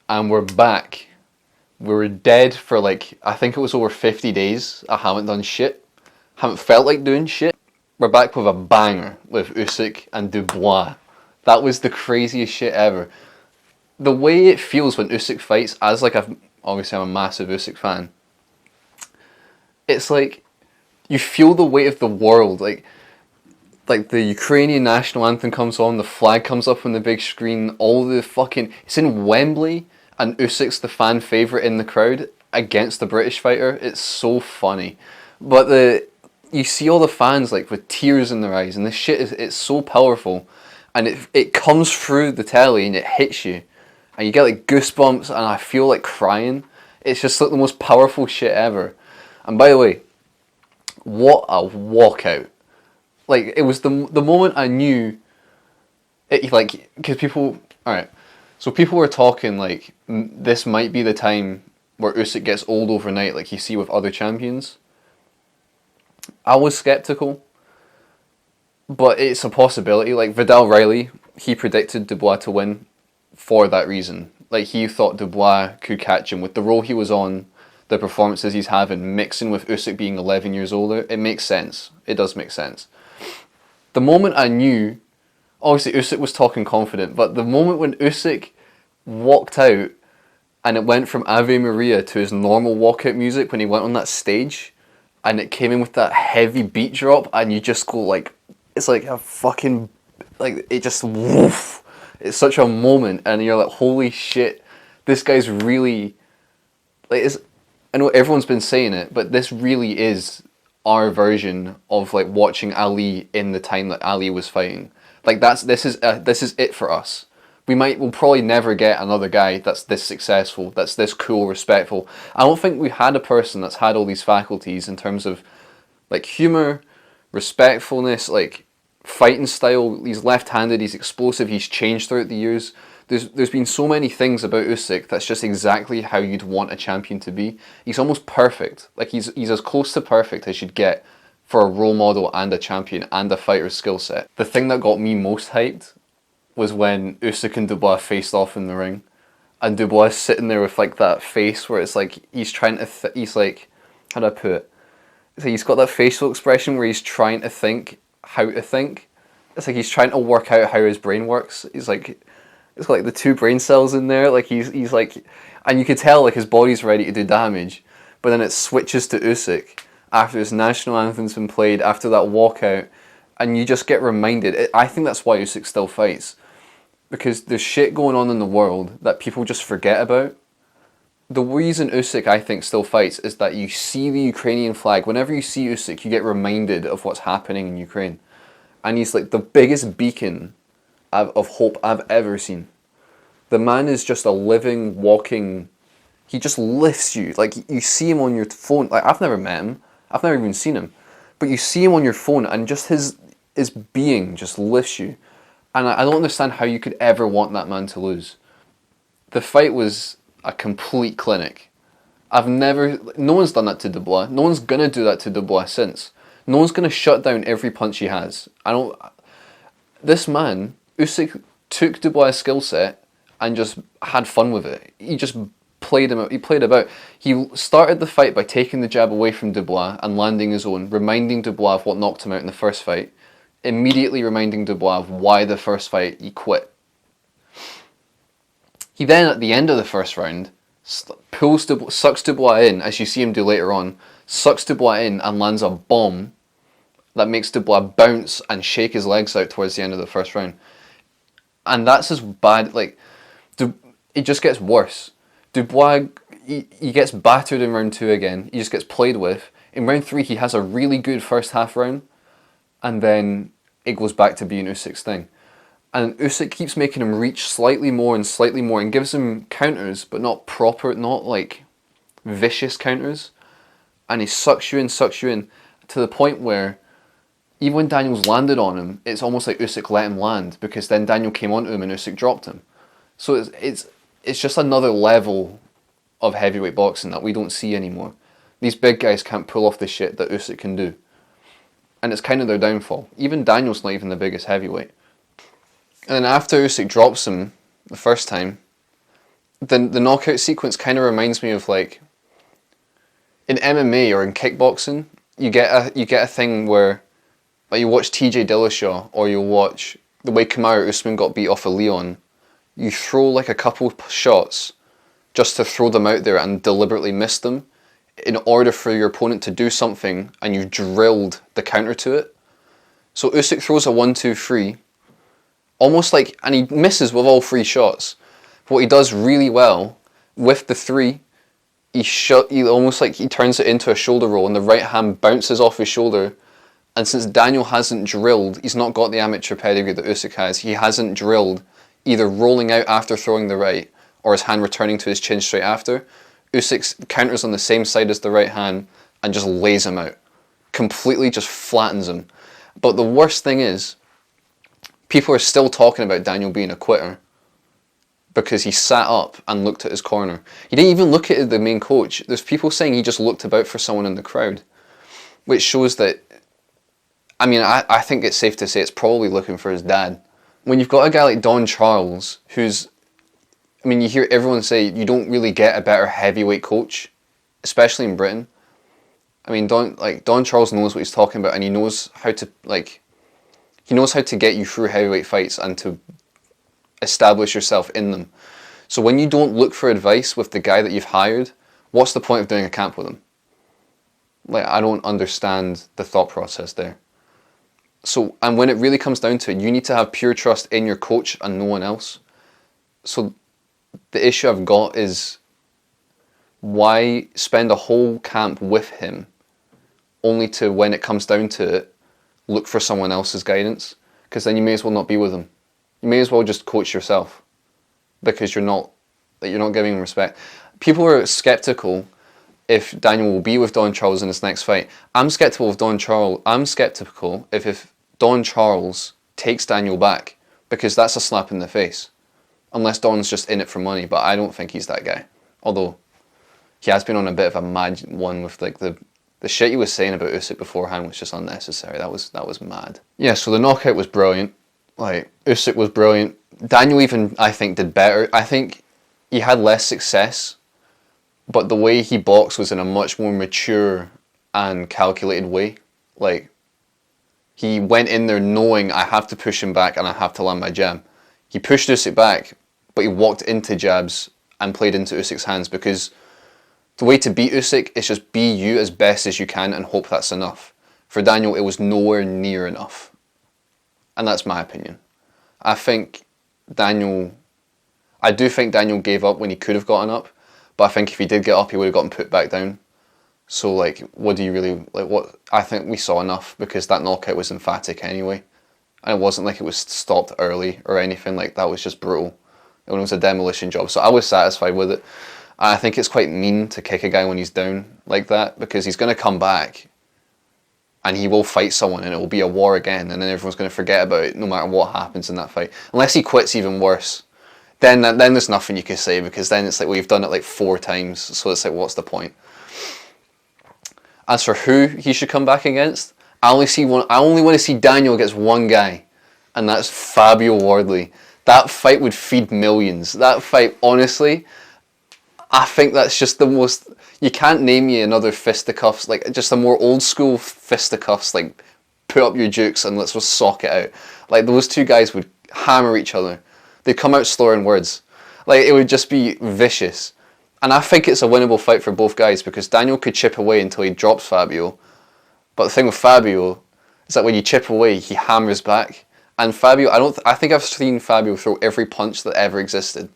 and we're back. We were dead for like, I think it was over 50 days. I haven't done shit. Haven't felt like doing shit. We're back with a banger with Usyk and Dubois. That was the craziest shit ever. The way it feels when Usyk fights, as like obviously I'm a massive Usyk fan. It's like you feel the weight of the world. Like the Ukrainian national anthem comes on, the flag comes up on the big screen, all the fucking... It's in Wembley, and Usyk's the fan favourite in the crowd against the British fighter. It's so funny. But you see all the fans like with tears in their eyes, and this shit it's so powerful. And it comes through the telly and it hits you. And you get like goosebumps, and I feel like crying. It's just like the most powerful shit ever. And by the way, what a walkout. Like, it was the moment I knew, it, like, because people, alright, so people were talking, like, this might be the time where Usyk gets old overnight, like you see with other champions. I was skeptical, but it's a possibility. Like, Vidal Riley, he predicted Dubois to win for that reason. Like, he thought Dubois could catch him with the role he was on, the performances he's having, mixing with Usyk being 11 years older. It makes sense. It does make sense. The moment I knew, obviously Usyk was talking confident, but the moment when Usyk walked out and it went from Ave Maria to his normal walkout music when he went on that stage, and it came in with that heavy beat drop, and you just go like, it's like a fucking, like it just woof. It's such a moment, and you're like, holy shit, this guy's really, like, I know everyone's been saying it, but this really is our version of like watching Ali in the time that Ali was fighting. Like this is it for us. We'll probably never get another guy that's this successful, that's this cool, respectful. I don't think we had a person that's had all these faculties in terms of like humor, respectfulness, like fighting style. He's left-handed, he's explosive, he's changed throughout the years. There's been so many things about Usyk that's just exactly how you'd want a champion to be. He's almost perfect. Like he's as close to perfect as you'd get for a role model and a champion and a fighter's skill set. The thing that got me most hyped was when Usyk and Dubois faced off in the ring, and Dubois sitting there with like that face where it's like he's trying to he's like, how do I put it? So he's got that facial expression where he's trying to think how to think. It's like he's trying to work out how his brain works. He's like, it's got like the two brain cells in there, like he's like, and you can tell like his body's ready to do damage, but then it switches to Usyk after his national anthem's been played, after that walkout, and you just get reminded. I think that's why Usyk still fights, because there's shit going on in the world that people just forget about. The reason Usyk, I think, still fights is that you see the Ukrainian flag. Whenever you see Usyk, you get reminded of what's happening in Ukraine, and he's like the biggest beacon of hope I've ever seen. The man is just a living, walking, he just lifts you. Like, you see him on your phone. Like, I've never met him, I've never even seen him, but you see him on your phone and just his being just lifts you. And I don't understand how you could ever want that man to lose. The fight was a complete clinic. No one's done that to Dubois. No one's gonna do that to Dubois since. No one's gonna shut down every punch he has. This man, Usyk, took Dubois' skill set and just had fun with it. He just played him out. He played about. He started the fight by taking the jab away from Dubois and landing his own, reminding Dubois of what knocked him out in the first fight. Immediately reminding Dubois of why the first fight he quit. He then, at the end of the first round, sucks Dubois in, as you see him do later on, sucks Dubois in and lands a bomb that makes Dubois bounce and shake his legs out towards the end of the first round. And that's as bad, like, it just gets worse. Dubois, he gets battered in round 2 again, he just gets played with. In round 3 he has a really good first half round, and then it goes back to being Usyk's thing. And Usyk keeps making him reach slightly more and gives him counters, but not proper, not like vicious counters. And he sucks you in to the point where even when Daniel's landed on him, it's almost like Usyk let him land, because then Daniel came onto him and Usyk dropped him. So it's just another level of heavyweight boxing that we don't see anymore. These big guys can't pull off the shit that Usyk can do. And it's kind of their downfall. Even Daniel's not even the biggest heavyweight. And then after Usyk drops him the first time, the knockout sequence kind of reminds me of like in MMA or in kickboxing, you get a thing where like you watch TJ Dillashaw or you watch the way Kamaru Usman got beat off of Leon. You throw like a couple shots just to throw them out there and deliberately miss them in order for your opponent to do something, and you've drilled the counter to it. So Usyk throws a 1-2-3, almost like, and he misses with all three shots. But what he does really well with the three, he almost like he turns it into a shoulder roll, and the right hand bounces off his shoulder. And since Daniel hasn't drilled, he's not got the amateur pedigree that Usyk has. He hasn't drilled either rolling out after throwing the right or his hand returning to his chin straight after. Usyk counters on the same side as the right hand and just lays him out. Completely just flattens him. But the worst thing is, people are still talking about Daniel being a quitter because he sat up and looked at his corner. He didn't even look at the main coach. There's people saying he just looked about for someone in the crowd, which shows that, I mean, I think it's safe to say it's probably looking for his dad. When you've got a guy like Don Charles, who's, I mean, you hear everyone say you don't really get a better heavyweight coach, especially in Britain. I mean, Don Charles knows what he's talking about, and he knows how to get you through heavyweight fights and to establish yourself in them. So when you don't look for advice with the guy that you've hired, what's the point of doing a camp with him? Like, I don't understand the thought process there. So, and when it really comes down to it, you need to have pure trust in your coach and no one else. So the issue I've got is, why spend a whole camp with him only to, when it comes down to it, look for someone else's guidance? Because then you may as well not be with him. You may as well just coach yourself, because you're not giving him respect. People are skeptical if Daniel will be with Don Charles in his next fight. I'm skeptical of Don Charles. I'm skeptical if Don Charles takes Daniel back, because that's a slap in the face. Unless Don's just in it for money, but I don't think he's that guy. Although he has been on a bit of a mad one with like the shit he was saying about Usyk beforehand was just unnecessary. That was mad. Yeah, so the knockout was brilliant. Like, Usyk was brilliant. Daniel even, I think, did better. I think he had less success, but the way he boxed was in a much more mature and calculated way. Like, he went in there knowing, I have to push him back and I have to land my jab. He pushed Usyk back, but he walked into jabs and played into Usyk's hands, because the way to beat Usyk is just be you as best as you can and hope that's enough. For Daniel, it was nowhere near enough. And that's my opinion. I do think Daniel gave up when he could have gotten up, but I think if he did get up, he would have gotten put back down. So, like, what do you really, like, what, I think we saw enough, because that knockout was emphatic anyway. And it wasn't like it was stopped early or anything. Like, that was just brutal. It was a demolition job. So I was satisfied with it. I think it's quite mean to kick a guy when he's down like that, because he's going to come back and he will fight someone and it will be a war again, and then everyone's going to forget about it no matter what happens in that fight. Unless he quits even worse. Then there's nothing you can say, because then it's like, well, you've done it like 4 times, so it's like, what's the point? As for who he should come back against, I only want to see Daniel against one guy, and that's Fabio Wardley. That fight would feed millions. That fight, honestly, I think that's just the most, you can't name me another fisticuffs, like just a more old school fisticuffs, like put up your jukes and let's just sock it out. Like, those two guys would hammer each other. They'd come out slurring words. Like, it would just be vicious. And I think it's a winnable fight for both guys, because Daniel could chip away until he drops Fabio. But the thing with Fabio is that when you chip away, he hammers back. And Fabio, I think I've seen Fabio throw every punch that ever existed.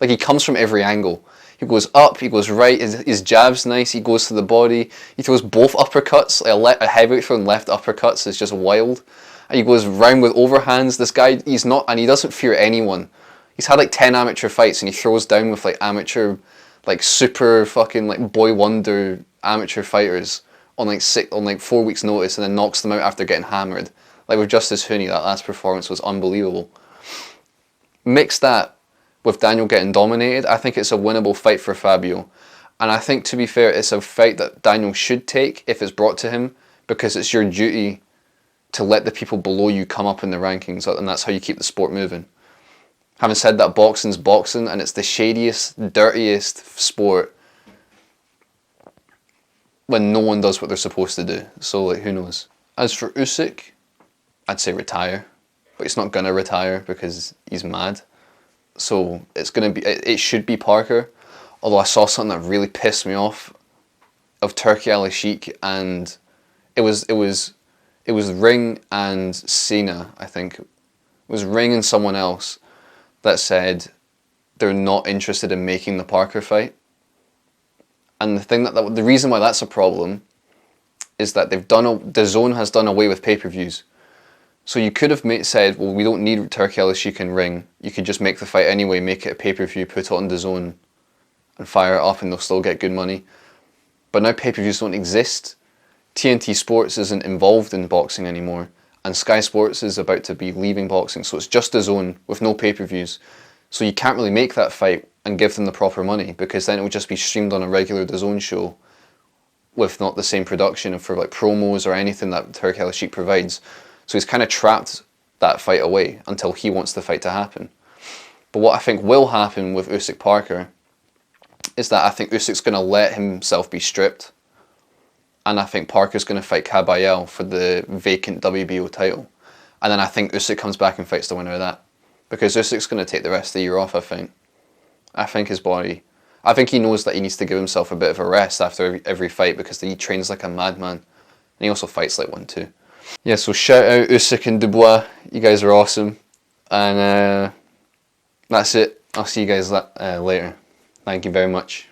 Like, he comes from every angle. He goes up, he goes right, his jab's nice, he goes to the body, he throws both uppercuts, like a heavyweight throwing left uppercuts is just wild. And he goes round with overhands. This guy, he doesn't fear anyone. He's had like 10 amateur fights and he throws down with like amateur, like super fucking like boy wonder amateur fighters on like 4 weeks notice, and then knocks them out after getting hammered. Like with Justice Hooney, that last performance was unbelievable. Mix that with Daniel getting dominated, I think it's a winnable fight for Fabio. And I think, to be fair, it's a fight that Daniel should take if it's brought to him, because it's your duty to let the people below you come up in the rankings, and that's how you keep the sport moving. Having said that, boxing's boxing, and it's the shadiest, dirtiest sport when no one does what they're supposed to do. So, like, who knows? As for Usyk, I'd say retire, but he's not gonna retire because he's mad. So it's gonna be, it should be Parker. Although I saw something that really pissed me off of Turkey Ali Sheik, and it was Ring and Cena, I think. It was Ring and someone else that said they're not interested in making the Parker fight. And the thing the reason why that's a problem is that DAZN has done away with pay-per-views. So you could have said, well, we don't need Turkey Ali Sheik and Ring. You could just make the fight anyway, make it a pay-per-view, put it on DAZN, and fire it up, and they'll still get good money. But now pay-per-views don't exist. TNT Sports isn't involved in boxing anymore, and Sky Sports is about to be leaving boxing, so it's just DAZN with no pay-per-views. So you can't really make that fight and give them the proper money, because then it would just be streamed on a regular DAZN show with not the same production for like promos or anything that Turkey Ali Sheik provides. So he's kind of trapped that fight away until he wants the fight to happen. But what I think will happen with Usyk Parker is that I think Usyk's going to let himself be stripped, and I think Parker's going to fight Kabayel for the vacant WBO title. And then I think Usyk comes back and fights the winner of that. Because Usyk's going to take the rest of the year off, I think. I think his body... I think he knows that he needs to give himself a bit of a rest after every fight, because he trains like a madman. And he also fights like one too. Yeah, so shout out Usyk and Dubois. You guys are awesome. And that's it. I'll see you guys later. Thank you very much.